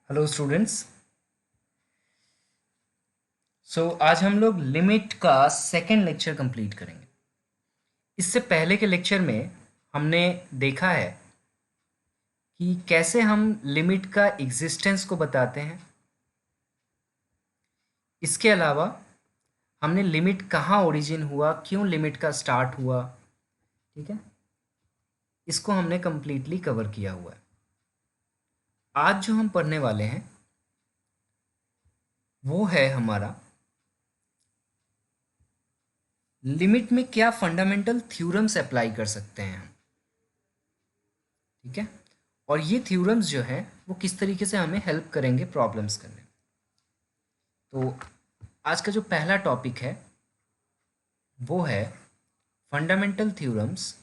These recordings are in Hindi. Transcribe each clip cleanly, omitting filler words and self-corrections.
Hello students. आज हम लोग लिमिट का सेकेंड लेक्चर कंप्लीट करेंगे। इससे पहले के लेक्चर में हमने देखा है कि कैसे हम लिमिट का एग्जिस्टेंस को बताते हैं। इसके अलावा हमने लिमिट कहाँ ओरिजिन हुआ, क्यों लिमिट का स्टार्ट हुआ, ठीक है, इसको हमने कंप्लीटली कवर किया हुआ है। आज जो हम पढ़ने वाले हैं वो है हमारा लिमिट में क्या फंडामेंटल थ्योरम्स अप्लाई कर सकते हैं हम, ठीक है। और ये थ्योरम्स जो है वो किस तरीके से हमें हेल्प करेंगे प्रॉब्लम्स करने में। तो आज का जो पहला टॉपिक है वो है fundamental theorems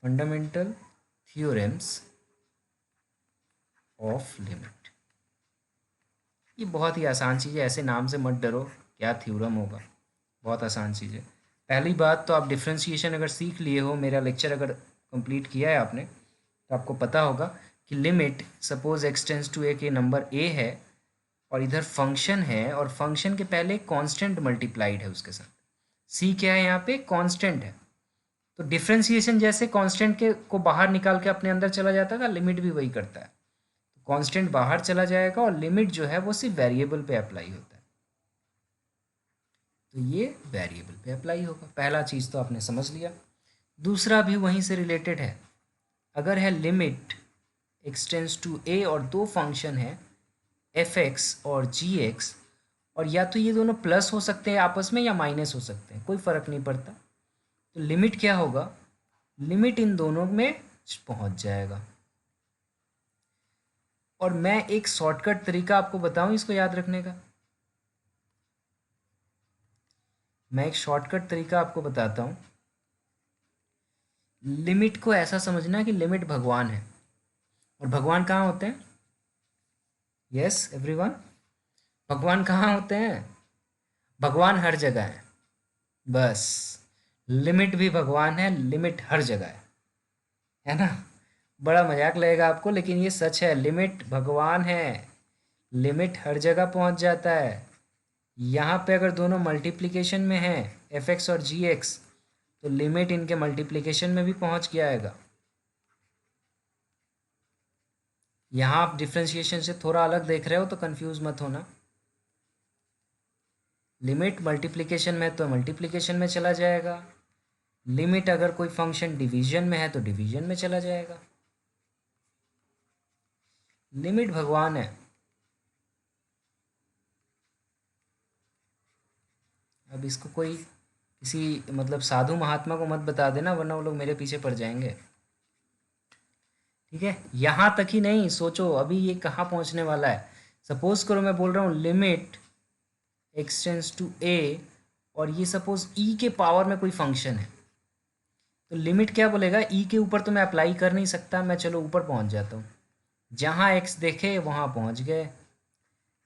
fundamental theorems of limit. ये बहुत ही आसान चीज़ है, ऐसे नाम से मत डरो क्या थ्योरम होगा, बहुत आसान चीज़ है। पहली बात तो आप डिफ्रेंशिएशन अगर सीख लिए हो, मेरा लेक्चर अगर कंप्लीट किया है आपने, तो आपको पता होगा कि limit suppose x tends to a के नंबर ए है और इधर फंक्शन है और फंक्शन के पहले कांस्टेंट मल्टीप्लाइड है उसके साथ। सी क्या है यहाँ पे, कांस्टेंट है। तो डिफ्रेंशिएशन जैसे कांस्टेंट के को बाहर निकाल के अपने अंदर चला जाता था, लिमिट भी वही करता है। कांस्टेंट बाहर चला जाएगा और लिमिट जो है वो सिर्फ वेरिएबल पे अप्लाई होता है। तो ये वेरिएबल पे अप्लाई होगा, पहला चीज़ तो आपने समझ लिया। दूसरा भी वहीं से रिलेटेड है। अगर है लिमिट एक्स टेंस टू ए और दो फंक्शन है एफ एक्स और जी एक्स, और या तो ये दोनों प्लस हो सकते हैं आपस में या माइनस हो सकते हैं, कोई फ़र्क नहीं पड़ता। तो लिमिट क्या होगा, लिमिट इन दोनों में पहुंच जाएगा। और मैं एक शॉर्टकट तरीका आपको बताऊं इसको याद रखने का। मैं एक शॉर्टकट तरीका आपको बताता हूं। लिमिट को ऐसा समझना कि लिमिट भगवान है, और भगवान कहाँ होते हैं? यस एवरीवन, भगवान कहाँ होते हैं? भगवान हर जगह है। बस लिमिट भी भगवान है, लिमिट हर जगह है ना। बड़ा मजाक लगेगा आपको लेकिन ये सच है, लिमिट भगवान है, लिमिट हर जगह पहुंच जाता है। यहाँ पे अगर दोनों मल्टीप्लिकेशन में है एफ एक्स और जी एक्स, तो लिमिट इनके मल्टीप्लिकेशन में भी पहुंच गया आएगा। यहाँ आप डिफ्रेंशिएशन से थोड़ा अलग देख रहे हो तो कंफ्यूज मत होना। लिमिट मल्टीप्लिकेशन में तो मल्टीप्लिकेशन में चला जाएगा, लिमिट अगर कोई फंक्शन डिवीजन में है तो डिवीजन में चला जाएगा। लिमिट भगवान है। अब इसको कोई किसी मतलब साधु महात्मा को मत बता देना, वरना वो लोग मेरे पीछे पड़ जाएंगे, ठीक है। यहाँ तक ही नहीं, सोचो अभी ये कहाँ पहुँचने वाला है। सपोज करो मैं बोल रहा हूँ लिमिट एक्स टेंस टू ए, और ये सपोज ई के पावर में कोई फंक्शन है, तो लिमिट क्या बोलेगा, ई के ऊपर तो मैं अप्लाई कर नहीं सकता, मैं चलो ऊपर पहुँच जाता हूँ। जहाँ एक्स देखे वहाँ पहुँच गए,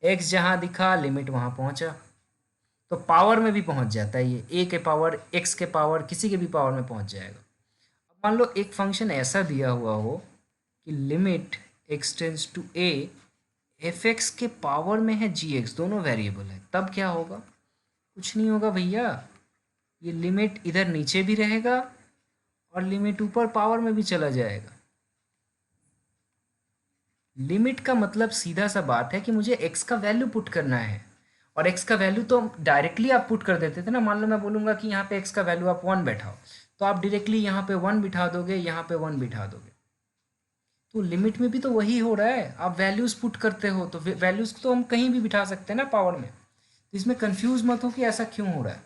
एक्स जहाँ दिखा लिमिट वहाँ पहुँचा। तो पावर में भी पहुँच जाता है, ये ए के पावर एक्स के पावर किसी के भी पावर में पहुँच जाएगा। अब मान लो एक फंक्शन ऐसा दिया हुआ हो कि limit x tends to a f x के पावर में है जी एक्स, दोनों वेरिएबल है, तब क्या होगा? कुछ नहीं होगा भैया, ये लिमिट इधर नीचे भी रहेगा और लिमिट ऊपर पावर में भी चला जाएगा। लिमिट का मतलब सीधा सा बात है कि मुझे x का वैल्यू पुट करना है, और x का वैल्यू तो डायरेक्टली आप पुट कर देते थे ना। मान लो मैं बोलूँगा कि यहाँ पे x का वैल्यू आप 1 बैठाओ, तो आप डायरेक्टली यहाँ पे 1 बिठा दोगे, यहाँ पे 1 बिठा दोगे। तो लिमिट में भी तो वही हो रहा है, आप वैल्यूज़ पुट करते हो, तो वैल्यूज़ तो हम कहीं भी बिठा सकते हैं ना पावर में। तो इसमें कंफ्यूज मत हो कि ऐसा क्यों हो रहा है।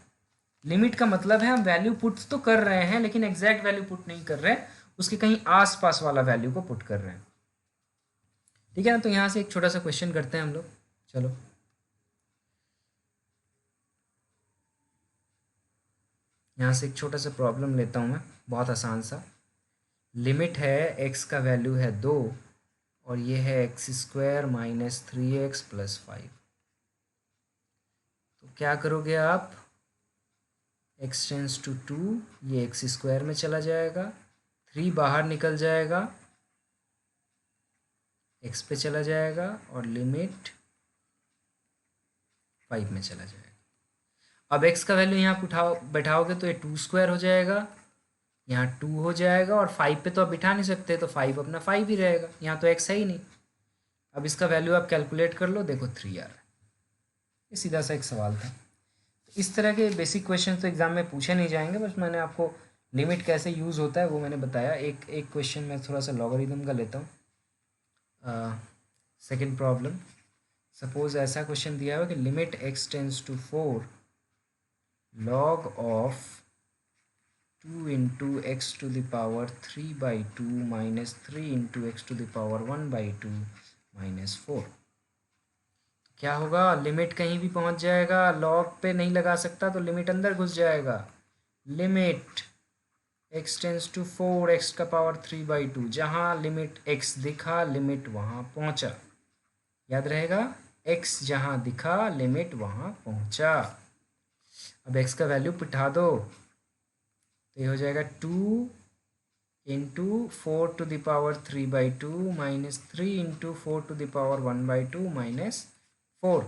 लिमिट का मतलब है हम वैल्यू पुट तो कर रहे हैं लेकिन एग्जैक्ट वैल्यू पुट नहीं कर रहे हैं, उसके कहीं आस पास वाला वैल्यू को पुट कर रहे हैं, ठीक है ना। तो यहाँ से एक छोटा सा क्वेश्चन करते हैं हम लोग, चलो। यहाँ से एक छोटा सा प्रॉब्लम लेता हूँ मैं, बहुत आसान सा। लिमिट है एक्स का वैल्यू है 2 और ये है x square minus 3x plus 5। तो क्या करोगे आप, एक्स टेंस टू 2, ये एक्स स्क्वायर में चला जाएगा 3 बाहर निकल जाएगा, x पे चला जाएगा और लिमिट 5 में चला जाएगा। अब x का वैल्यू यहाँ बैठाओगे तो ये 2 स्क्वायर हो जाएगा, यहाँ 2 हो जाएगा और 5 पे तो आप बिठा नहीं सकते, तो 5 अपना 5 ही रहेगा, यहाँ तो x है ही नहीं। अब इसका वैल्यू आप कैलकुलेट कर लो, देखो 3 आ रहा है। ये सीधा सा एक सवाल था। इस तरह के बेसिक क्वेश्चन तो एग्ज़ाम में पूछे नहीं जाएंगे, बस मैंने आपको लिमिट कैसे यूज़ होता है वो मैंने बताया। एक क्वेश्चन मैं थोड़ा सा लॉगरिथम का लेता हूँ। सेकेंड प्रॉब्लम, सपोज ऐसा क्वेश्चन दिया हुआ कि limit x tense to 4 log of 2 into x to the power 3/2 minus 3 into x to the power 1/2 minus 4। क्या होगा, लिमिट कहीं भी पहुंच जाएगा, लॉग पे नहीं लगा सकता तो लिमिट अंदर घुस जाएगा। Limit x tense to 4 x का पावर 3/2, जहाँ लिमिट x दिखा लिमिट वहाँ पहुँचा। याद रहेगा, x जहाँ दिखा लिमिट वहाँ पहुँचा। अब x का वैल्यू बिठा दो तो ये हो जाएगा 2 into 4 to the power 3/2 minus 3 into 4 to the power 1/2 minus 4।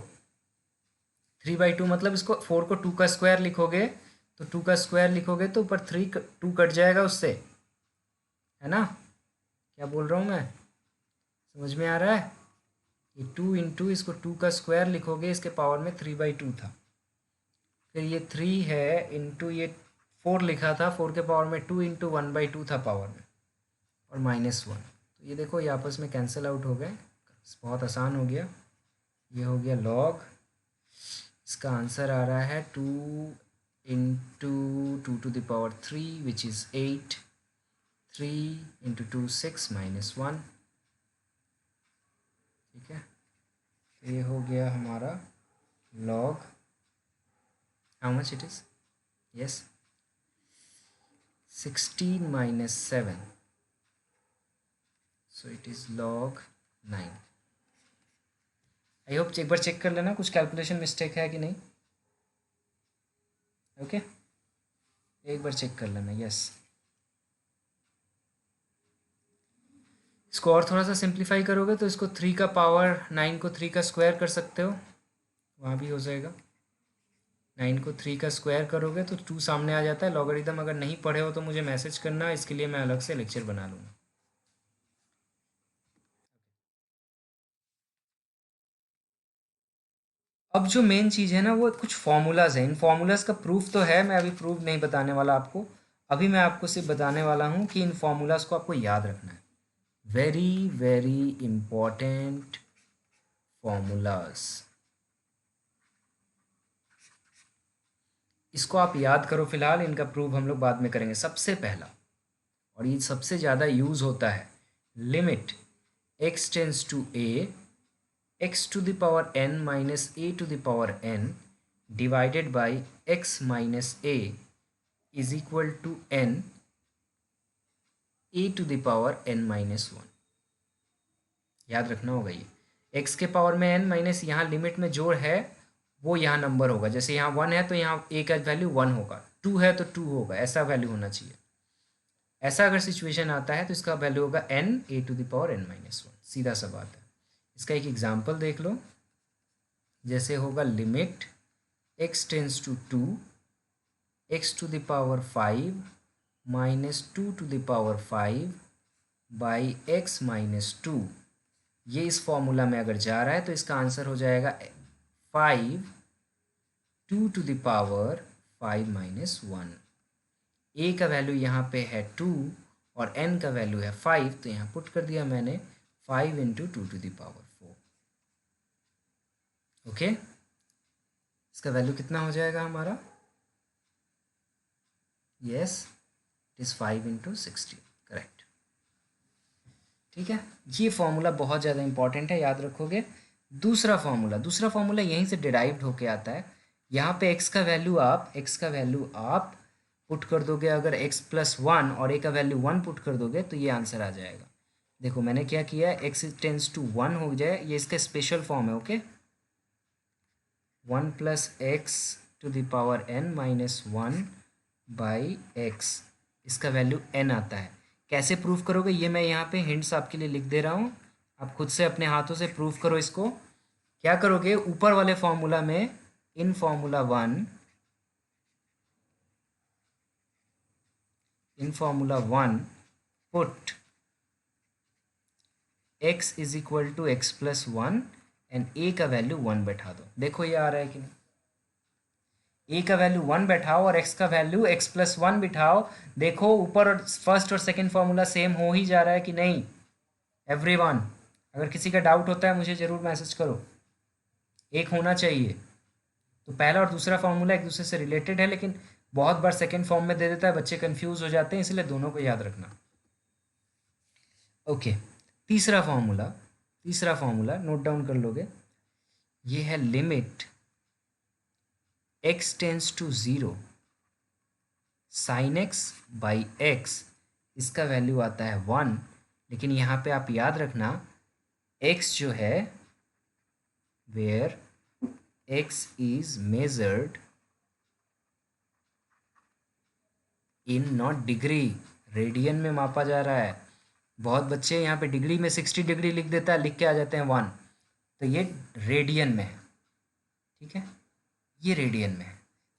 3/2 मतलब इसको 4 को 2 का स्क्वायर लिखोगे तो 2 का स्क्वायर लिखोगे तो ऊपर 2 कट जाएगा उससे, है ना। क्या बोल रहा हूँ मैं, समझ में आ रहा है। ये 2 इंटू इसको 2 का स्क्वायर लिखोगे, इसके पावर में 3/2 था, फिर ये 3 है इंटू ये 4 लिखा था, 4 के पावर में 2 इंटू 1/2 था पावर में, और माइनस 1। तो ये देखो ये आपस में कैंसिल आउट हो गए, बहुत आसान हो गया। ये हो गया लॉग, इसका आंसर आ रहा है 2 into 2 to the power 3 which is 8, 3 into 2 6 minus 1। ठीक है, तो ये हो गया हमारा log, how much it is, yes 16 minus 7, so it is log 9। I hope एक बार चेक कर लेना कुछ कैलकुलेशन मिस्टेक है कि नहीं। ओके एक बार चेक कर लेना, यस। इसको और थोड़ा सा सिंप्लीफाई करोगे तो इसको 3 का पावर 9 को 3 का स्क्वायर कर सकते हो, वहाँ भी हो जाएगा। 9 को 3 का स्क्वायर करोगे तो 2 सामने आ जाता है। लॉगरिथम अगर नहीं पढ़े हो तो मुझे मैसेज करना, इसके लिए मैं अलग से लेक्चर बना लूँगा। अब जो मेन चीज़ है ना वो कुछ फॉर्मूलाज हैं, इन फॉर्मूलाज का प्रूफ तो है, मैं अभी प्रूफ नहीं बताने वाला आपको। अभी मैं आपको सिर्फ बताने वाला हूँ कि इन फॉर्मूलाज को आपको याद रखना है। वेरी वेरी इम्पॉर्टेंट फॉर्मूलाज, इसको आप याद करो फिलहाल, इनका प्रूफ हम लोग बाद में करेंगे। सबसे पहला और ये सबसे ज़्यादा यूज़ होता है, limit x tense to a x to the power n minus a to the power n divided by x minus a is equal to n a to the power n minus 1। याद रखना होगा ये x के पावर में n माइनस यहाँ लिमिट में जो है वो यहाँ नंबर होगा, जैसे यहाँ 1 है तो यहाँ a का वैल्यू 1 होगा, 2 है तो 2 होगा, ऐसा वैल्यू होना चाहिए। ऐसा अगर सिचुएशन आता है तो इसका वैल्यू होगा n a to the power n minus 1, सीधा सा बात है। इसका एक एग्जाम्पल देख लो, जैसे होगा limit x tense to 2 x to the power 5 minus 2 to the power 5 by x minus 2। ये इस फॉर्मूला में अगर जा रहा है तो इसका आंसर हो जाएगा 5 2 to the power 5 minus 1। a का वैल्यू यहाँ पे है 2 और n का वैल्यू है 5, तो यहाँ पुट कर दिया मैंने 5 into 2 to the power 4। Okay, इसका वैल्यू कितना हो जाएगा हमारा, yes it is 5 into 16, correct. ठीक है, ये फॉर्मूला बहुत ज़्यादा इंपॉर्टेंट है, याद रखोगे। दूसरा फॉर्मूला यहीं से डिराइव्ड होके आता है। यहाँ पे x का वैल्यू आप पुट कर दोगे, अगर x प्लस 1 और a का वैल्यू 1 पुट कर दोगे तो ये आंसर आ जाएगा। देखो मैंने क्या किया है, x टेंस टू 1 हो जाए, ये इसका स्पेशल फॉर्म है। Okay 1 plus x to the power n minus 1 by x, इसका वैल्यू n आता है। कैसे प्रूफ करोगे ये मैं यहाँ पे हिंट्स आपके लिए लिख दे रहा हूँ, आप खुद से अपने हाथों से प्रूफ करो इसको। क्या करोगे, ऊपर वाले फॉर्मूला में इन formula 1 put x is equal to x plus 1 and a का वैल्यू 1 बैठा दो। देखो ये आ रहा है कि नहीं, a का वैल्यू 1 बैठाओ और x का वैल्यू x प्लस 1 बिठाओ। देखो ऊपर और फर्स्ट और सेकंड फॉर्मूला सेम हो ही जा रहा है कि नहीं एवरीवन। अगर किसी का डाउट होता है मुझे ज़रूर मैसेज करो, एक होना चाहिए। तो पहला और दूसरा फॉर्मूला एक दूसरे से रिलेटेड है, लेकिन बहुत बार सेकंड फॉर्म में दे देता है, बच्चे कंफ्यूज हो जाते हैं, इसलिए दोनों को याद रखना। ओके, तीसरा फॉर्मूला नोट डाउन कर लोगे, ये है limit x tense to 0 sine x by x, इसका वैल्यू आता है 1। लेकिन यहाँ पे आप याद रखना x जो है where x is measured in not degree, radian में मापा जा रहा है। बहुत बच्चे यहाँ पे डिग्री में 60 डिग्री लिख देता है, लिख के आ जाते हैं 1, तो ये रेडियन में है, ठीक है, ये रेडियन में है।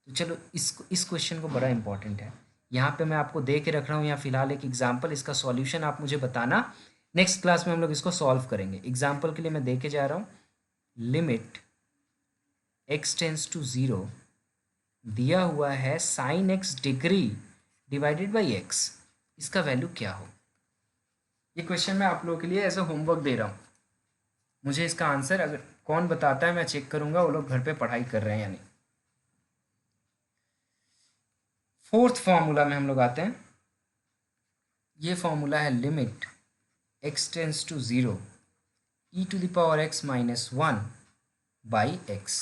तो चलो इस क्वेश्चन को बड़ा इंपॉर्टेंट है, यहाँ पे मैं आपको दे के रख रहा हूँ यहाँ फिलहाल एक एग्जाम्पल, इसका सॉल्यूशन आप मुझे बताना, नेक्स्ट क्लास में हम लोग इसको सॉल्व करेंगे। एग्जाम्पल के लिए मैं दे के जा रहा हूँ, लिमिट x टेंस टू 0 दिया हुआ है sine x degree divided by x, इसका वैल्यू क्या हो। ये क्वेश्चन मैं आप लोगों के लिए एज अ होमवर्क दे रहा हूँ, मुझे इसका आंसर अगर कौन बताता है मैं चेक करूँगा वो लोग घर पे पढ़ाई कर रहे हैं या नहीं। फोर्थ फॉर्मूला में हम लोग आते हैं, ये फॉर्मूला है limit x tense to 0 e to the power x minus 1 by x,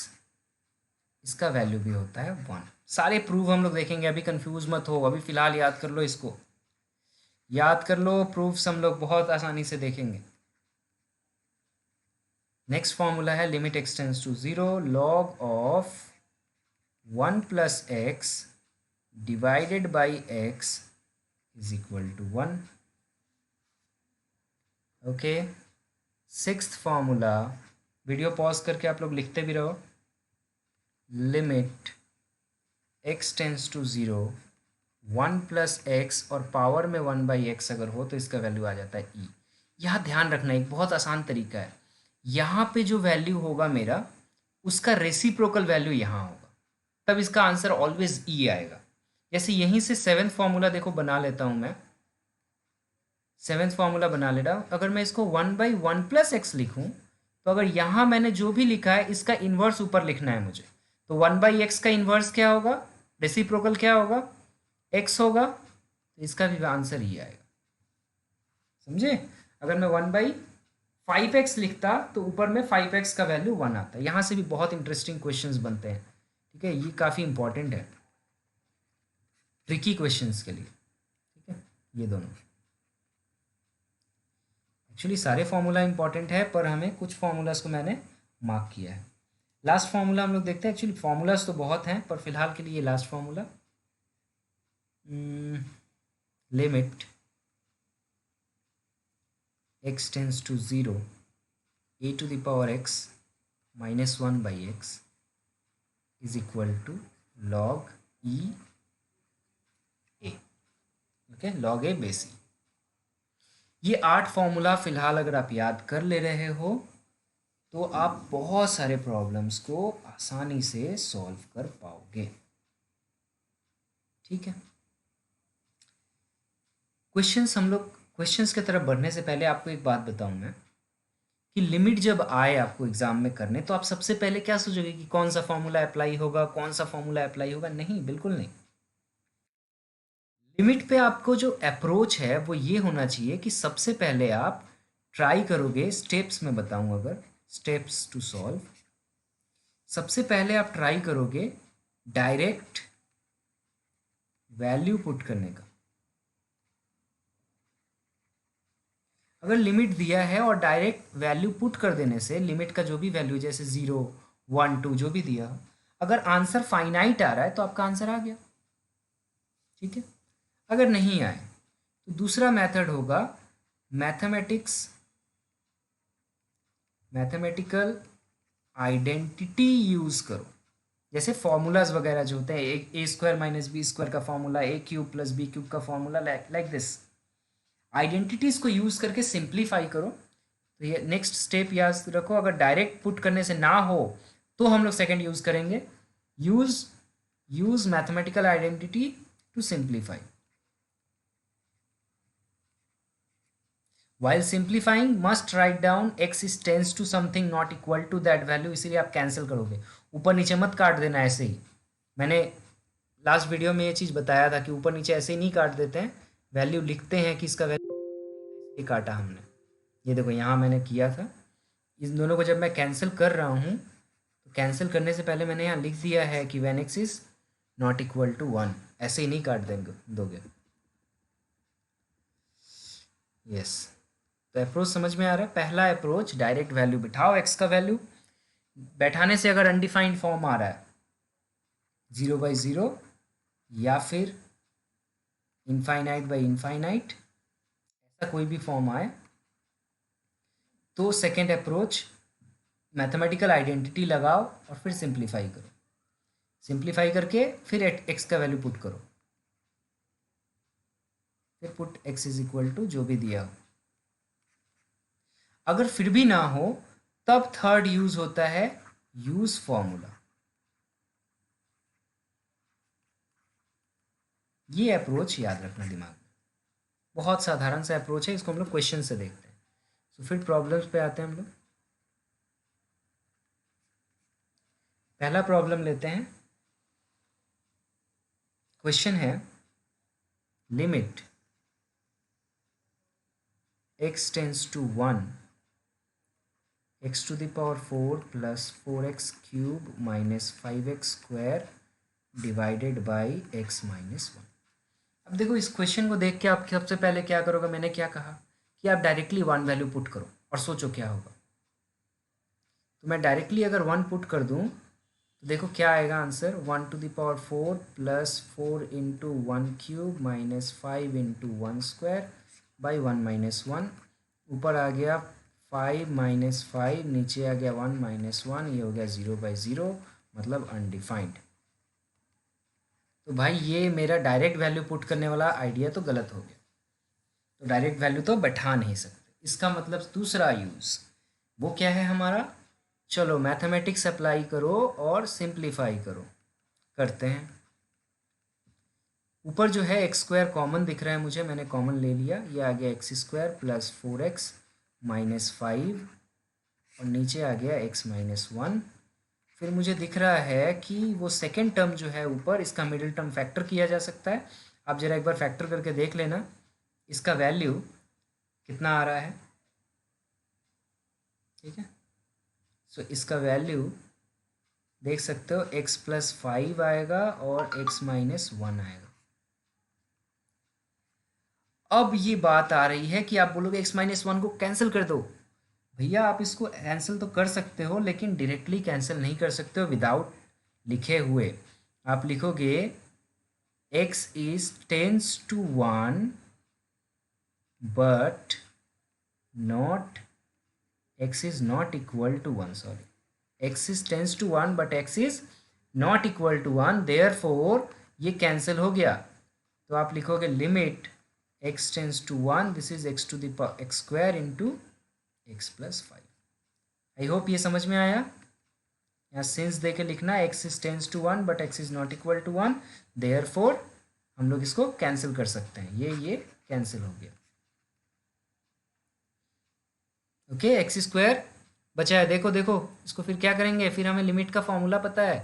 इसका वैल्यू भी होता है 1। सारे प्रूफ हम लोग देखेंगे, अभी कंफ्यूज मत हो, अभी फिलहाल याद कर लो, इसको याद कर लो, प्रूफ्स हम लोग बहुत आसानी से देखेंगे। नेक्स्ट फॉर्मूला है limit x tense to 0 log of 1 plus x divided by x is equal to 1। Okay, sixth formula, video pause करके आप लोग लिखते भी रहो, limit x tense to 0 1 plus x और पावर में 1 बाई एक्स अगर हो तो इसका वैल्यू आ जाता है e। यहाँ ध्यान रखना, एक बहुत आसान तरीका है, यहाँ पे जो वैल्यू होगा मेरा उसका रेसिप्रोकल वैल्यू यहाँ होगा, तब इसका आंसर ऑलवेज e आएगा। जैसे यहीं से सेवेंथ फॉर्मूला देखो बना लेता हूँ मैं, सेवेंथ फॉर्मूला बना ले रहा हूँ, अगर मैं इसको 1 बाई 1 प्लस एक्स लिखूँ तो अगर यहाँ मैंने जो भी लिखा है इसका इन्वर्स ऊपर लिखना है मुझे, तो 1 बाई एक्स का इन्वर्स क्या होगा, रेसिप्रोकल क्या होगा, x होगा, तो इसका भी आंसर ही आएगा, समझे। अगर मैं 1 बाई 5x लिखता तो ऊपर में 5x का वैल्यू 1 आता है। यहाँ से भी बहुत इंटरेस्टिंग क्वेश्चंस बनते हैं, ठीक है, ये काफ़ी इंपॉर्टेंट है ट्रिकी क्वेश्चंस के लिए, ठीक है। ये दोनों एक्चुअली सारे फॉर्मूला इंपॉर्टेंट है, पर हमें कुछ फॉर्मूलाज को मैंने मार्क किया है। लास्ट फॉर्मूला हम लोग देखते हैं, एक्चुअली फॉर्मूलाज तो बहुत हैं पर फिलहाल के लिए ये last formula, limit x tense to 0 a to the power x minus 1 by x is equal to log e a, okay, log a base e. ये 8 फॉर्मूला फिलहाल अगर आप याद कर ले रहे हो तो आप बहुत सारे प्रॉब्लम्स को आसानी से सॉल्व कर पाओगे, ठीक है। क्वेश्चंस की तरफ बढ़ने से पहले आपको एक बात बताऊं मैं कि लिमिट जब आए आपको एग्जाम में करने तो आप सबसे पहले क्या सोचोगे कि कौन सा फॉर्मूला अप्लाई होगा, कौन सा फॉर्मूला अप्लाई होगा, नहीं, बिल्कुल नहीं। लिमिट पे आपको जो अप्रोच है वो ये होना चाहिए कि सबसे पहले आप ट्राई करोगे, स्टेप्स में बताऊं अगर, स्टेप्स टू सॉल्व, सबसे पहले आप ट्राई करोगे डायरेक्ट वैल्यू पुट करने का। अगर लिमिट दिया है और डायरेक्ट वैल्यू पुट कर देने से लिमिट का जो भी वैल्यू जैसे 0 1 2 जो भी दिया, अगर आंसर फाइनाइट आ रहा है तो आपका आंसर आ गया, ठीक है। अगर नहीं आए तो दूसरा मेथड होगा मैथमेटिकल आइडेंटिटी यूज़ करो। जैसे फॉर्मूलाज वगैरह जो होते हैं, एक ए स्क्वायर माइनस बी स्क्वायर का फॉर्मूला, ए क्यूब प्लस बी क्यूब का फॉर्मूला, लाइक दिस। आइडेंटिटीज़ को यूज़ करके सिंप्लीफाई करो। तो ये नेक्स्ट स्टेप याद रखो। अगर डायरेक्ट पुट करने से ना हो तो हम लोग सेकेंड यूज़ करेंगे, use mathematical identity to simplify. While simplifying, must write down x is tends to something not equal to that value, इसीलिए आप कैंसिल करोगे। ऊपर नीचे मत काट देना ऐसे ही। मैंने लास्ट वीडियो में ये चीज़ बताया था कि ऊपर नीचे ऐसे ही नहीं काट देते हैं, वैल्यू लिखते हैं कि इसका वैल्यू, इसलिए काटा हमने। ये देखो यहाँ मैंने किया था। इन दोनों को जब मैं कैंसिल कर रहा हूँ तो कैंसिल करने से पहले मैंने यहाँ लिख दिया है कि when x is not equal to 1, ऐसे ही नहीं काट दोगे। यस, तो अप्रोच समझ में आ रहा है। पहला अप्रोच, डायरेक्ट वैल्यू बिठाओ x का वैल्यू। बैठाने से अगर अनडिफाइंड फॉर्म आ रहा है 0/0 या फिर इनफाइनाइट, ऐसा कोई भी फॉर्म आए तो सेकेंड अप्रोच, मैथमेटिकल आइडेंटिटी लगाओ और फिर सिंप्लीफाई करो। सिंप्लीफाई करके फिर x का वैल्यू पुट करो, फिर put x is equal to जो भी दिया हो। अगर फिर भी ना हो तब थर्ड यूज होता है यूज फॉर्मूला। ये अप्रोच याद रखना दिमाग में, बहुत साधारण सा अप्रोच है। इसको हम लोग क्वेश्चन से देखते हैं। तो फिर प्रॉब्लम्स पे आते हैं हम लोग। पहला प्रॉब्लम लेते हैं। क्वेश्चन है limit x tense to 1 x to the power 4 plus 4x cube minus 5x square divided by x minus 1। अब देखो, इस क्वेश्चन को देख के आप सबसे पहले क्या करोगे, मैंने क्या कहा कि आप डायरेक्टली 1 वैल्यू पुट करो और सोचो क्या होगा। तो मैं डायरेक्टली अगर 1 पुट कर दूं तो देखो क्या आएगा answer, 1 to the power 4 plus 4 into 1 cube minus 5 into 1 square by 1 minus 1। ऊपर आ गया 5 माइनस 5, नीचे आ गया 1 माइनस 1, ये हो गया 0/0, मतलब अनडिफाइंड। तो भाई ये मेरा डायरेक्ट वैल्यू पुट करने वाला आइडिया तो गलत हो गया। तो डायरेक्ट वैल्यू तो बैठा नहीं सकते। इसका मतलब दूसरा यूज़ वो क्या है हमारा, चलो मैथमेटिक्स अप्लाई करो और सिंप्लीफाई करो। करते हैं। ऊपर जो है एक्स स्क्वायर कॉमन दिख रहा है मुझे, मैंने कॉमन ले लिया। ये आ गया x square plus 4x minus 5 और नीचे आ गया x माइनस 1। फिर मुझे दिख रहा है कि वो सेकेंड टर्म जो है ऊपर, इसका मिडिल टर्म फैक्टर किया जा सकता है। आप ज़रा एक बार फैक्टर करके देख लेना इसका वैल्यू कितना आ रहा है। ठीक है, सो इसका वैल्यू देख सकते हो, x प्लस 5 आएगा और x माइनस 1 आएगा। अब ये बात आ रही है कि आप बोलोगे x माइनस 1 को कैंसिल कर दो। भैया आप इसको कैंसिल तो कर सकते हो, लेकिन डायरेक्टली कैंसिल नहीं कर सकते हो विदाउट लिखे हुए। आप लिखोगे x is tends to 1 but not, x is not equal to 1, sorry, x is tends to 1 but x is not equal to 1, therefore ये कैंसिल हो गया। तो आप लिखोगे लिमिट x tense to 1, this is x to the power x square into x plus 5। I hope ये समझ में आया। यहाँ सिंस दे के लिखना x is tends to 1 but x is not equal to 1, therefore हम लोग इसको कैंसिल कर सकते हैं। ये कैंसिल हो गया। ओके, एक्स स्क्वायर बचा है। देखो देखो इसको फिर क्या करेंगे, फिर हमें लिमिट का फॉर्मूला पता है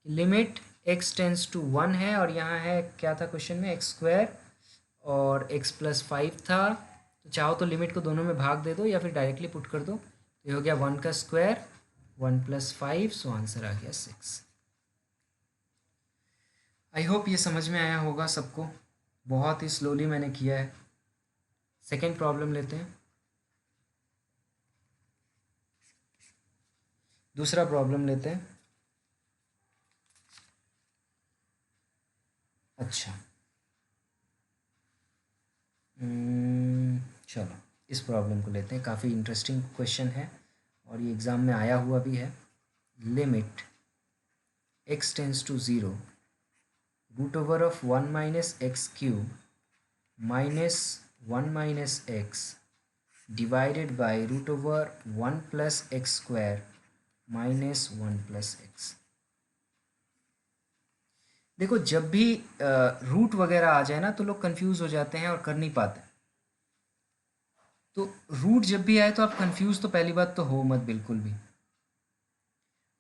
कि लिमिट x टेंस टू 1 है, और यहाँ है क्या था क्वेश्चन में, एक्स स्क्वायर और x प्लस 5 था। तो चाहो तो लिमिट को दोनों में भाग दे दो या फिर डायरेक्टली पुट कर दो। तो ये हो गया 1 का स्क्वायर 1 प्लस 5, सो आंसर आ गया 6। आई होप ये समझ में आया होगा सबको। बहुत ही स्लोली मैंने किया है। सेकेंड प्रॉब्लम लेते हैं। दूसरा प्रॉब्लम लेते हैं। अच्छा, चलो इस प्रॉब्लम को लेते हैं, काफ़ी इंटरेस्टिंग क्वेश्चन है और ये एग्ज़ाम में आया हुआ भी है। Limit x tense to 0 root over of 1 minus x cube minus 1 minus x divided by root over 1 plus x square minus 1 plus x. देखो जब भी रूट वगैरह आ जाए ना तो लोग कंफ्यूज हो जाते हैं और कर नहीं पाते। तो रूट जब भी आए तो आप कंफ्यूज तो पहली बात तो हो मत बिल्कुल भी।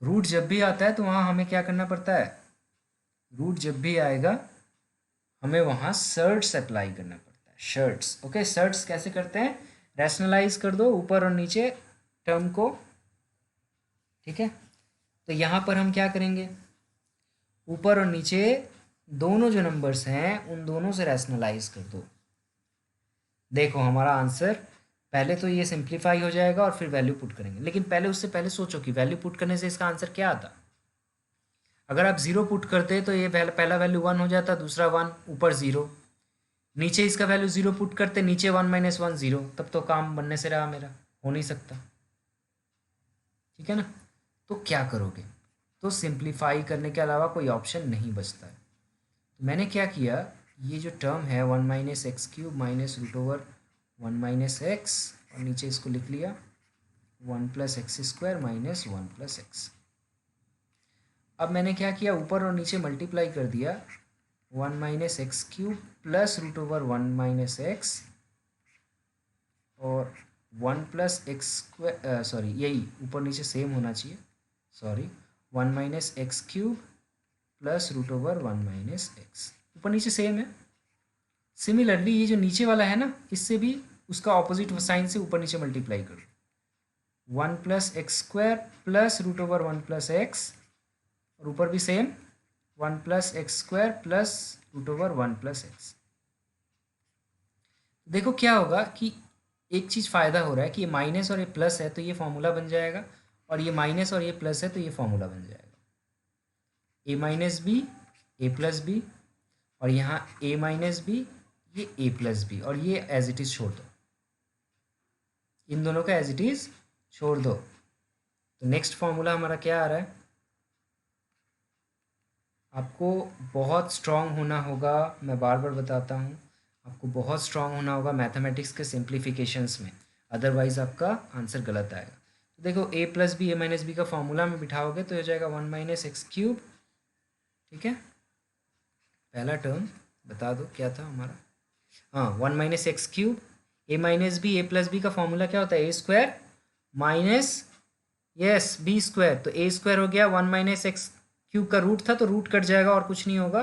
रूट जब भी आता है तो वहाँ हमें क्या करना पड़ता है, रूट जब भी आएगा हमें वहाँ सर्ट्स अप्लाई करना पड़ता है। शर्ट्स, ओके, सर्ट्स कैसे करते हैं, रैशनलाइज कर दो ऊपर और नीचे टर्म को, ठीक है। तो यहाँ पर हम क्या करेंगे, ऊपर और नीचे दोनों जो नंबर्स हैं उन दोनों से रैशनलाइज कर दो। देखो हमारा आंसर पहले तो ये सिंप्लीफाई हो जाएगा और फिर वैल्यू पुट करेंगे, लेकिन पहले उससे पहले सोचो कि वैल्यू पुट करने से इसका आंसर क्या आता। अगर आप ज़ीरो पुट करते तो ये पहला वैल्यू 1 हो जाता, दूसरा 1, ऊपर 0, नीचे इसका वैल्यू 0 पुट करते, नीचे 1 माइनस 1 0, तब तो काम बनने से रहा, मेरा हो नहीं सकता, ठीक है ना। तो क्या करोगे, तो सिंप्लीफाई करने के अलावा कोई ऑप्शन नहीं बचता है। तो मैंने क्या किया, ये जो टर्म है 1 minus x cube minus root over 1 minus x, और नीचे इसको लिख लिया 1 plus x square minus 1 plus x. अब मैंने क्या किया, ऊपर और नीचे मल्टीप्लाई कर दिया, 1 minus x cube plus root over 1 minus x और 1 प्लस एक्स स्क्वायर, सॉरी यही ऊपर नीचे सेम होना चाहिए, sorry 1 minus x cube plus root over 1 minus x, ऊपर नीचे सेम है। सिमिलरली ये जो नीचे वाला है ना, इससे भी उसका ऑपोजिट साइन से ऊपर नीचे मल्टीप्लाई करो, 1 plus x square plus root over 1 plus x, और ऊपर भी same 1 plus x square plus root over 1 plus x. देखो क्या होगा कि एक चीज़ फ़ायदा हो रहा है कि ये माइनस और ये प्लस है तो ये फॉर्मूला बन जाएगा, और ये माइनस और ये प्लस है तो ये फॉर्मूला बन जाएगा, ए minus b a plus B, और यहाँ ए माइनस बी ये ए प्लस बी, और ये एज इट इज़ छोड़ दो, इन दोनों का एज इट इज़ छोड़ दो। तो नेक्स्ट फॉर्मूला हमारा क्या आ रहा है, आपको बहुत स्ट्रांग होना होगा, मैं बार बार बताता हूँ, आपको बहुत स्ट्रांग होना होगा मैथमेटिक्स के सिंप्लीफिकेशंस में, अदरवाइज़ आपका आंसर गलत आएगा। तो देखो ए प्लस बी ए माइनस बी का फॉर्मूला में बिठाओगे तो हो जाएगा 1 माइनस एक्स क्यूब, ठीक है। पहला टर्म बता दो क्या था हमारा, हाँ 1 minus x cube, a minus b a plus b का फॉर्मूला क्या होता है, a square minus yes b square, तो ए स्क्वायर हो गया, 1 माइनस एक्स क्यूब का रूट था तो रूट कट जाएगा और कुछ नहीं होगा,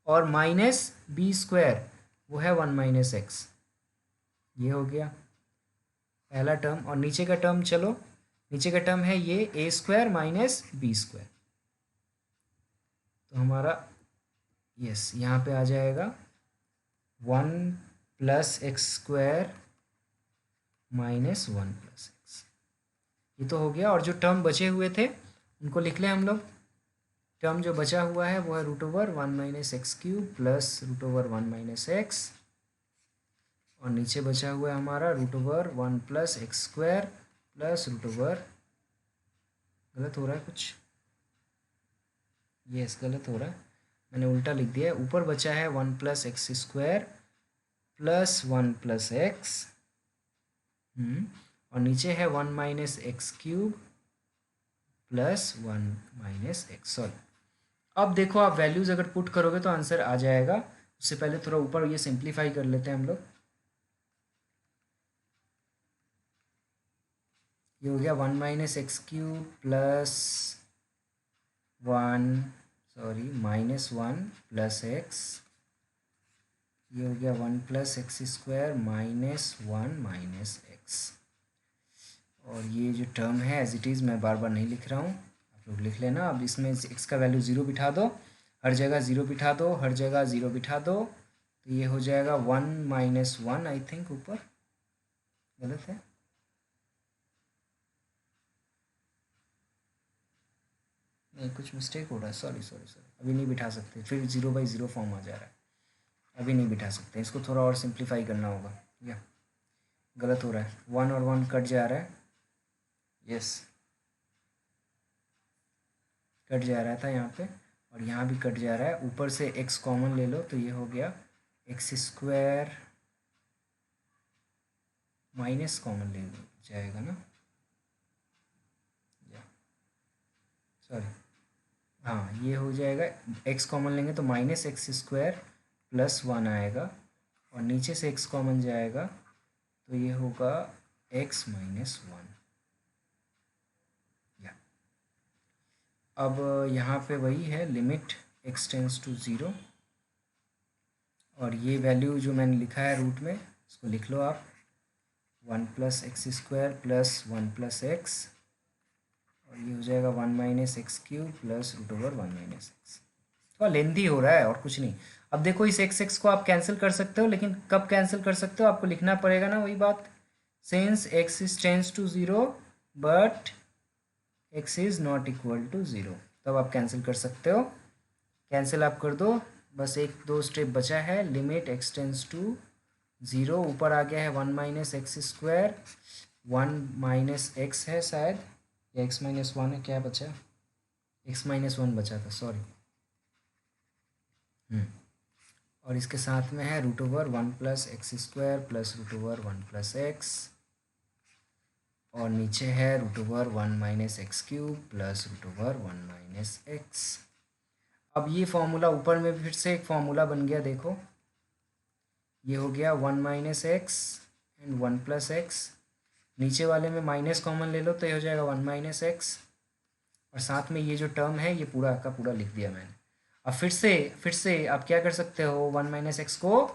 और माइनस बी स्क्वायर वो है 1 माइनस एक्स, ये हो गया पहला टर्म। और नीचे का टर्म, चलो नीचे का टर्म है ये ए स्क्वायर माइनस बी स्क्वायर, तो हमारा यस यहाँ पे आ जाएगा 1 plus x square minus 1 plus x, ये तो हो गया। और जो टर्म बचे हुए थे उनको लिख लें हम लोग, टर्म जो बचा हुआ है वो है root over 1 minus x cube plus root over 1 minus x, और नीचे बचा हुआ है हमारा root over 1 plus x square plus root over, गलत हो रहा है कुछ, यस गलत हो रहा है, मैंने उल्टा लिख दिया है, ऊपर बचा है 1 plus x square plus 1 plus x, और नीचे है 1 minus x cube plus 1 minus x, sorry. अब देखो आप वैल्यूज़ अगर पुट करोगे तो आंसर आ जाएगा, उससे पहले थोड़ा ऊपर ये सिंप्लीफाई कर लेते हैं हम लोग, ये हो गया 1 minus x cube plus 1, sorry minus 1 plus x, ये हो गया 1 plus x square minus 1 minus x, और ये जो टर्म है एज इट इज़ मैं बार बार नहीं लिख रहा हूँ, आप लोग लिख लेना। अब इसमें एक्स का वैल्यू 0 बिठा दो, हर जगह 0 बिठा दो, हर जगह 0 बिठा दो, तो ये हो जाएगा 1 माइनस 1, आई थिंक ऊपर गलत है, नहीं कुछ मिस्टेक हो रहा है, सॉरी सॉरी सॉरी, अभी नहीं बिठा सकते, फिर 0/0 फॉर्म आ जा रहा है, अभी नहीं बिठा सकते, इसको थोड़ा और सिंप्लीफाई करना होगा, या गलत हो रहा है, 1 और 1 कट जा रहा है, यस कट जा रहा था यहाँ पे, और यहाँ भी कट जा रहा है। ऊपर से x कॉमन ले लो तो ये हो गया एक्स स्क्वायर, माइनस कॉमन ले जाएगा ना, सॉरी हाँ ये हो जाएगा, x कॉमन लेंगे तो माइनस एक्स स्क्वायर प्लस 1 आएगा, और नीचे से x कॉमन जाएगा तो ये होगा x माइनस 1। या अब यहाँ पे वही है, लिमिट x टेंस टू 0, और ये वैल्यू जो मैंने लिखा है रूट में इसको लिख लो आप, 1 plus x square plus 1 plus x, और ये हो जाएगा 1 minus x cube plus root over 1 minus x. थोड़ा लेंथी हो रहा है और कुछ नहीं। अब देखो इस एक्स को आप कैंसिल कर सकते हो, लेकिन कब कैंसिल कर सकते हो, आपको लिखना पड़ेगा ना वही बात, since x is tends to 0 but x is not equal to 0, तब आप कैंसिल कर सकते हो। कैंसिल आप कर दो, बस एक दो स्टेप बचा है, लिमिट एक्स टेंस टू 0, ऊपर आ गया है 1 minus x square, 1 minus x है शायद, या एक्स माइनस 1 है, क्या बचा, एक्स माइनस 1 बचा था, सॉरी। और इसके साथ में है root over 1 plus x square plus root over 1 plus x, और नीचे है root over 1 minus x cube plus root over 1 minus x. अब ये फॉर्मूला ऊपर में फिर से एक फॉर्मूला बन गया, देखो ये हो गया 1 minus x and 1 plus x, नीचे वाले में माइनस कॉमन ले लो तो ये हो जाएगा 1 माइनस एक्स, और साथ में ये जो टर्म है ये पूरा का पूरा लिख दिया मैंने। अब फिर से आप क्या कर सकते हो, 1 माइनस एक्स को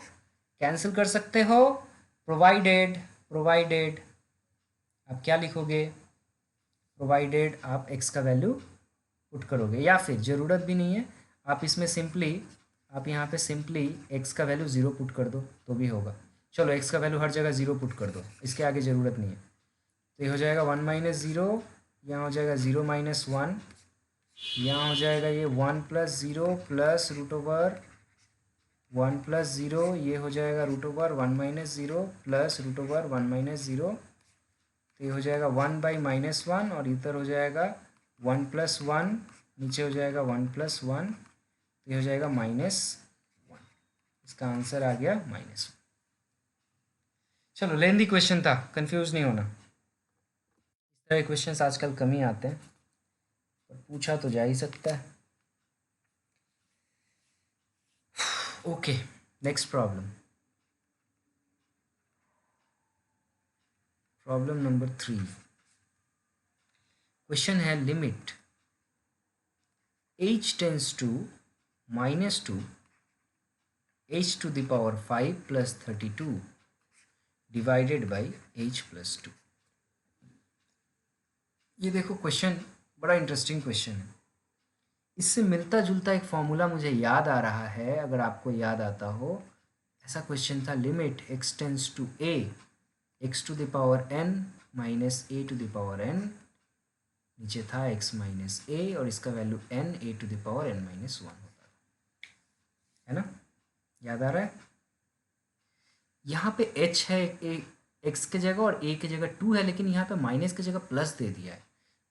कैंसिल कर सकते हो, प्रोवाइडेड आप क्या लिखोगे, प्रोवाइडेड आप x का वैल्यू पुट करोगे, या फिर ज़रूरत भी नहीं है, आप इसमें सिंपली आप यहाँ पे सिंपली x का वैल्यू 0 पुट कर दो तो भी होगा। चलो x का वैल्यू हर जगह 0 पुट कर दो, इसके आगे ज़रूरत नहीं है, तो ये हो जाएगा 1 माइनस 0, यहाँ हो जाएगा 0 माइनस 1, यहाँ हो जाएगा ये 1 plus 0 plus root over 1 plus 0, ये हो जाएगा root over 1 minus 0 plus root over 1 minus 0, तो ये हो जाएगा 1 बाई माइनस 1, और इधर हो जाएगा 1 प्लस 1, नीचे हो जाएगा 1 प्लस 1, तो ये हो जाएगा माइनस 1, इसका आंसर आ गया -1। चलो लेंदी क्वेश्चन था, कंफ्यूज नहीं होना, इस तरह के क्वेश्चंस आजकल कम ही आते हैं, पर पूछा तो जा ही सकता है। Okay, next problem, problem number 3। Question है limit h tends to -2 h to the power 5 plus 32 divided by h plus 2। ये देखो क्वेश्चन बड़ा इंटरेस्टिंग क्वेश्चन है, इससे मिलता जुलता एक फॉर्मूला मुझे याद आ रहा है, अगर आपको याद आता हो। ऐसा क्वेश्चन था, limit x tense to a x to the power n minus a to the power n, नीचे था x माइनस a, और इसका value n a to the power n minus 1 होता है ना, याद आ रहा है। यहाँ पे h है x के जगह और a की जगह 2 है, लेकिन यहाँ पे माइनस की जगह प्लस दे दिया है,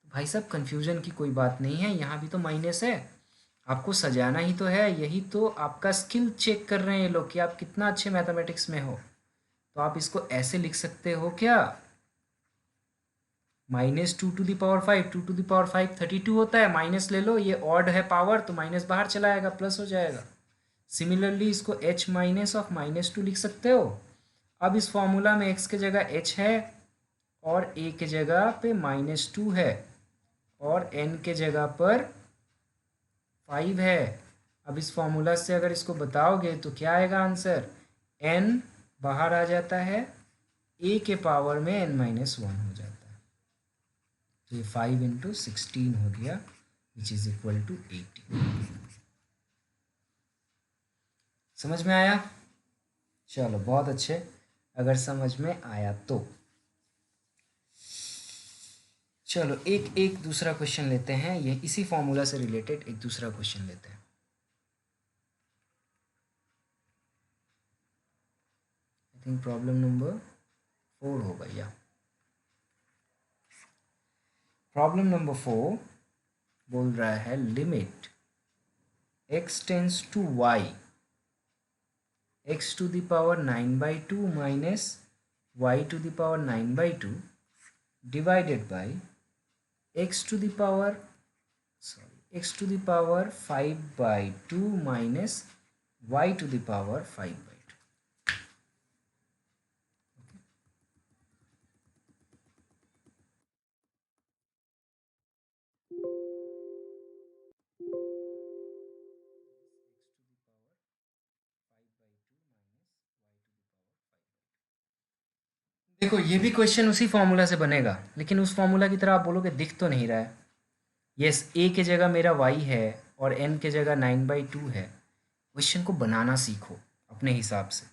तो भाई साहब कन्फ्यूजन की कोई बात नहीं है, यहाँ भी तो माइनस है, आपको सजाना ही तो है, यही तो आपका स्किल चेक कर रहे हैं ये लोग कि आप कितना अच्छे मैथमेटिक्स में हो। तो आप इसको ऐसे लिख सकते हो क्या, -2 to the power 5, 2 to the power 5 32 होता है, माइनस ले लो, ये ऑड है पावर तो माइनस बाहर चला आएगा, प्लस हो जाएगा। सिमिलरली इसको h माइनस ऑफ -2 लिख सकते हो। अब इस फॉर्मूला में x के जगह h है, और a के जगह पे -2 है, और n के जगह पर 5 है। अब इस फॉर्मूला से अगर इसको बताओगे तो क्या आएगा आंसर, n बाहर आ जाता है, a के पावर में n माइनस 1 हो जाता है, तो ये 5 इंटू 16 हो गया, विच इज इक्वल टू 18। समझ में आया, चलो बहुत अच्छे, अगर समझ में आया तो। चलो एक एक दूसरा क्वेश्चन लेते हैं, ये इसी फॉर्मूला से रिलेटेड एक दूसरा क्वेश्चन लेते हैं। आई थिंक प्रॉब्लम नंबर 4 होगा या। प्रॉब्लम नंबर 4 बोल रहा है limit x tense to y x to the power 9/2 minus y to the power 9/2 divided by x to the power x to the power 5/2 minus y to the power 5/2। देखो ये भी क्वेश्चन उसी फॉर्मूला से बनेगा, लेकिन उस फॉर्मूला की तरह आप बोलोगे दिख तो नहीं रहा है। यस, ए के जगह मेरा y है और n के जगह 9/2 है। क्वेश्चन को बनाना सीखो अपने हिसाब से।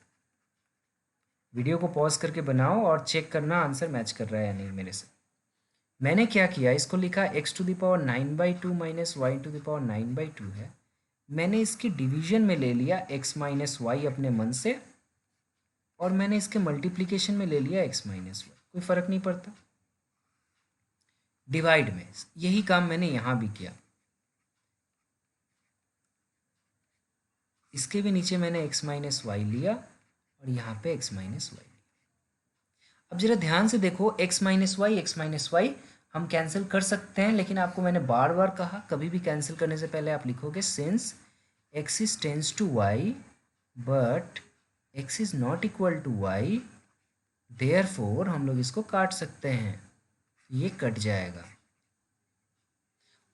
वीडियो को पॉज करके बनाओ और चेक करना आंसर मैच कर रहा है या नहीं मेरे से। मैंने क्या किया, इसको लिखा x to the power 9/2 minus y to the power 9/2 है। मैंने इसकी डिवीजन में ले लिया x माइनस वाई अपने मन से, और मैंने इसके मल्टीप्लिकेशन में ले लिया x माइनस वाई, कोई फ़र्क नहीं पड़ता। डिवाइड में यही काम मैंने यहाँ भी किया, इसके भी नीचे मैंने x माइनस वाई लिया और यहाँ पे x माइनस वाई लिया। अब जरा ध्यान से देखो, x माइनस वाई हम कैंसिल कर सकते हैं, लेकिन आपको मैंने बार बार कहा कभी भी कैंसिल करने से पहले आप लिखोगे since x is tends to y but x is not equal to y, therefore हम लोग इसको काट सकते हैं, ये कट जाएगा।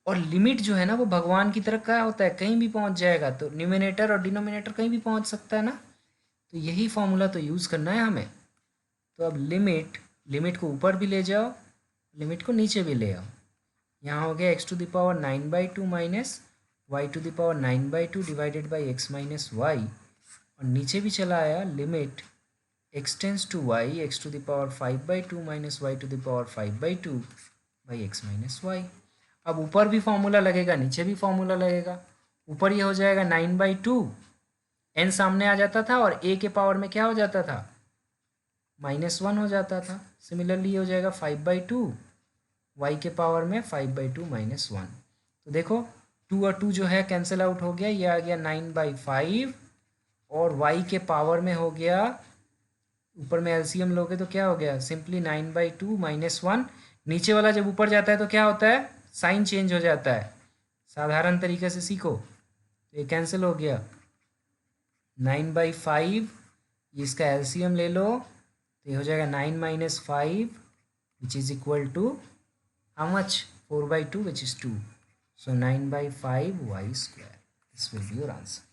और लिमिट जो है ना वो भगवान की तरह क्या होता है, कहीं भी पहुंच जाएगा, तो न्यूमिनेटर और डिनोमिनेटर कहीं भी पहुंच सकता है ना, तो यही फॉर्मूला तो यूज़ करना है हमें। तो अब लिमिट को ऊपर भी ले जाओ, लिमिट को नीचे भी ले आओ। यहाँ हो गया x to the power 9/2 minus y to the power 9/2 divided by x minus y, और नीचे भी चला आया limit x tense to y x to the power 5/2 minus y to the power 5/2 by x minus y. अब ऊपर भी फॉर्मूला लगेगा, नीचे भी फॉर्मूला लगेगा। ऊपर ये हो जाएगा 9/2, n सामने आ जाता था और a के पावर में क्या हो जाता था, -1 हो जाता था। सिमिलरली ये हो जाएगा 5/2, y के पावर में 5/2 -1। तो देखो 2 और 2 जो है कैंसिल आउट हो गया, ये आ गया 9/5, और y के पावर में हो गया, ऊपर में एलसीएम लोगे तो क्या हो गया, सिंपली 9/2 -1। नीचे वाला जब ऊपर जाता है तो क्या होता है, साइन चेंज हो जाता है। साधारण तरीके से सीखो, तो ये कैंसिल हो गया 9/5, इसका एलसीएम ले लो तो ये हो जाएगा 9 - 5 which is equal to how much, 4/2 which is 2। So 9/5 y square, this will be your answer.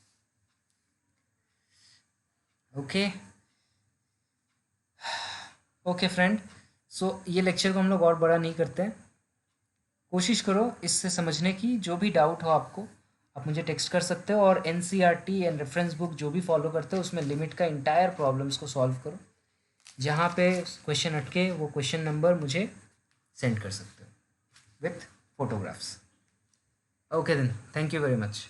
Okay friend, so ये लेक्चर को हम लोग और बड़ा नहीं करते हैं। कोशिश करो इससे समझने की, जो भी डाउट हो आपको आप मुझे टेक्स्ट कर सकते हो, और एनसीईआरटी एंड रेफरेंस बुक जो भी फॉलो करते हो उसमें लिमिट का इंटायर प्रॉब्लम्स को सॉल्व करो। जहाँ पे क्वेश्चन अटके वो क्वेश्चन नंबर मुझे सेंड कर सकते हो with photographs. Okay then, thank you very much.